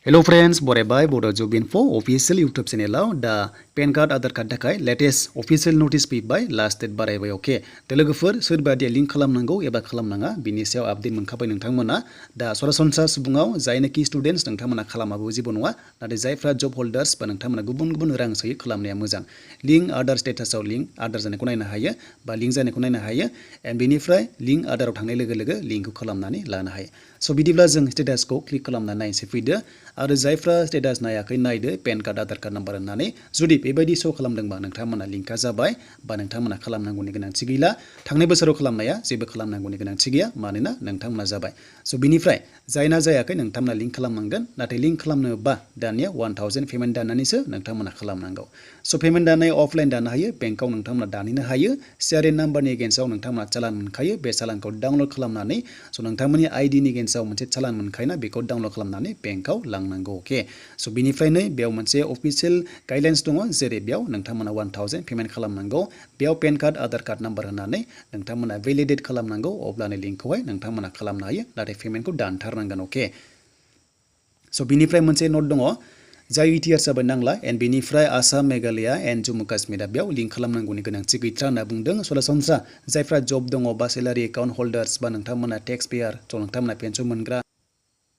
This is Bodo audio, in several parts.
Hello friends, borebai Bodo job info official YouTube channel da PAN card Aadhaar card takai latest official notice fैबाय last date बारायबाय okay लोगोफोर सोरबादि लिंक खालामनांगौ एबा खालामनाङा बिनि सायाव आपडेट मोनखाबाय नोंथांमोना दा सरासनस्रा सुबुङाव जायनोखि स्टुडेन्ट्स नोंथांमोना खालामाबो जेबो नङा नाथाय जायफ्रा जब होल्डार्स बा नोंथांमोना गुबुन गुबुन रां सोयो खालामनाया मोजां लिंक आधार स्टेटासआव लिंक आधार जानायखौ नायनो हायो बा लिंक जानायखौ नायनो हायो एन्ड बेनिफ्राय लिंक आधाराव थांनाय लोगो लोगो लिंकखौ खालामनानै लानो हायो स' बिदिब्ला जों स्टेटासखौ क्लिक खालामनानै नायनोसै फैदो आरो जायफ्रा स्टेटास नायाखै नायदो PAN card Aadhaar card number होननानै जुदि बेबायदि श' खालामदोंबा नोंथांमोना लिंकआ जाबाय बा नोंथांमोना खालामनांगौनि गोनांथि गैला थांनाय बोसोराव खालामनाया जेबो खालामनांगौनि गोनांथि गैया मानोना नोंथांमोना जाबाय स' बिनिफ्राय जायना जायाखै नोंथांमोना लिंक खालामनांगोन नाथाय लिंक खालामनोबा दानिया 1000 पेमेन्ट दाननानैसो नोंथांमोना खालामनांगौ स' पेमेन्ट दाननाय अफलाइन दानो हायो बेंकआव नोंथांमोना दानहैनो हायो सिआरएन नाम्बारनि एगेन्स्टआव नोंथांमोना चालान मोनखायो बे चालानखौ डाउनलड खालामनानै स' नोंथांमोननि आइडिनि एगेन्स्टआव मोनसे चालान मोनखायोना बेखौ डाउनलड खालामनानै बेंकआव लांनांगौ अके स' बिनिफ्रायनो बेयाव मोनसे अफिसियेल गाइडलाइन्स दङ जेरै बेयाव नोंथांमोना 1000 पेमेन्ट खालामनांगौ बेयाव PAN card Aadhaar card number होनानै नोंथांमोना भेलिडेट खालामनांगौ अब्लानो लिंकखौहाय नोंथांमोना खालामनो हायो नाथाय पेमेन्टखौ दानथारनांगोन अके स' बिनिफ्राय मोनसे नट दङ जाय इटिआर जाबाय नांला एन्ड बेनिफ्राय आसाम मेघालया एन्ड जम्मु काश्मीरा बेयाव लिंक खालामनांगौनि गोनांथि गैथ्रा होनना बुंदों सरासनस्रा जायफ्रा जब दङ बा सेलारि एकाउन्ट होल्डार्स बा नोंथांमोना टेक्स पेयार स' नोंथांमोना पेन्सन मोनग्रा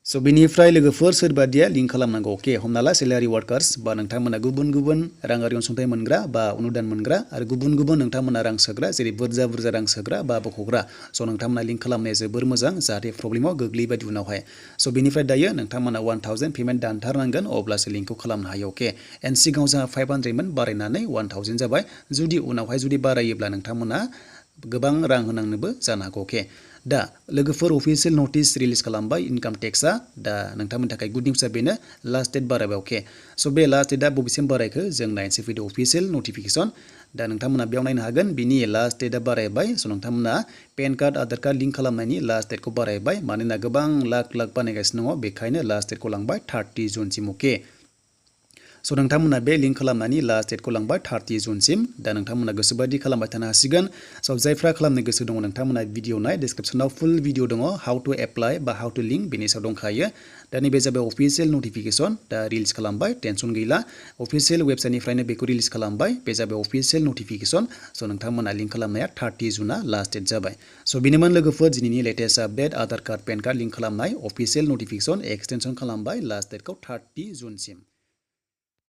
स' बिनिफ्राय लोगोफोर सोरबादिया लिंक खालामनांगौ अके हमना ला सेलारि वार्कार्स बा नोंथांमोना गुबुन गुबुन राङारि अनसुंथाइ मोनग्रा बा अनुदान मोनग्रा आरो गुबुन गुबुन नोंथांमोना रां सोग्रा जेरै बुरजा बुरजा रां सोग्रा बा बख'ग्रा स' नोंथांमोना लिंक खालामनाया जोबोर मोजां जाहाथे प्रब्लेमाव गोग्लैबाय उनावहाय स' बिनिफ्राय दायो नोंथांमोना 1000 पेमेन्ट दानथारनांगोन अब्लासो लिंकखौ खालामनो हायो अके एन्ड सिगाङाव जोंहा 500 मोन बारायनानै 1000 जाबाय जुदि उनावहाय जुदि बारायोब्ला नोंथांमोना गोबां रां होनांनोबो जानो हागौ अके दा लोगोफोर अफिसियेल नटिस रिलिज खालामबाय इनकाम टेक्सआ दा नोंथांमोननि थाखाय गुड निउसआ बेनो लास्ट डेट बारायबाय अके स' बे लास्ट डेटआ बबेसिम बारायखो जों नायनोसै फैदो अफिसियेल नटिफिकेसन दा नोंथांमोना बेयाव नायनो हागोन बिनि लास्ट डेटआ बारायबाय स' नोंथांमोना PAN card Aadhaar card link खालामनायनि लास्ट डेटखौ बारायबाय मानोना गोबां लाख लाख बानायगासिनो दङ बेखायनो लास्ट डेटखौ लांबाय 30 जुनसिम अके स' नोंथांमोना बे लिंक खालामनायनि लास्ट डेटखौ लांबाय 30 जुनसिम दा नोंथांमोना गोसोबायदि खालामबाय थानो हासिगोन स' जायफ्रा खालामनो गोसो दङ नोंथांमोना भिडिअ नाय डिसक्रिपसनाव फुल भिडिअ दङ हाउ टु एप्लाइ बा हाउ टु लिंक बेनि सायाव दंखायो दा नैबे जाबाय अफिसियेल नटिफिकेसन दा रिलिज खालामबाय टेनसन गैला अफिसियेल वेबसाइटनिफ्रायनो बेखौ रिलिज खालामबाय बे जाबाय अफिसियेल नटिफिकेसन स' नोंथांमोना लिंक खालामनाया 30 जुना लास्ट डेट जाबाय स' बेनोमोन लोगोफोर दिनैनि latest update Aadhaar card PAN card link खालामनाय अफिसियेल नटिफिकेसन एक्सटेनसन खालामबाय लास्ट डेटखौ 30 जुनसिम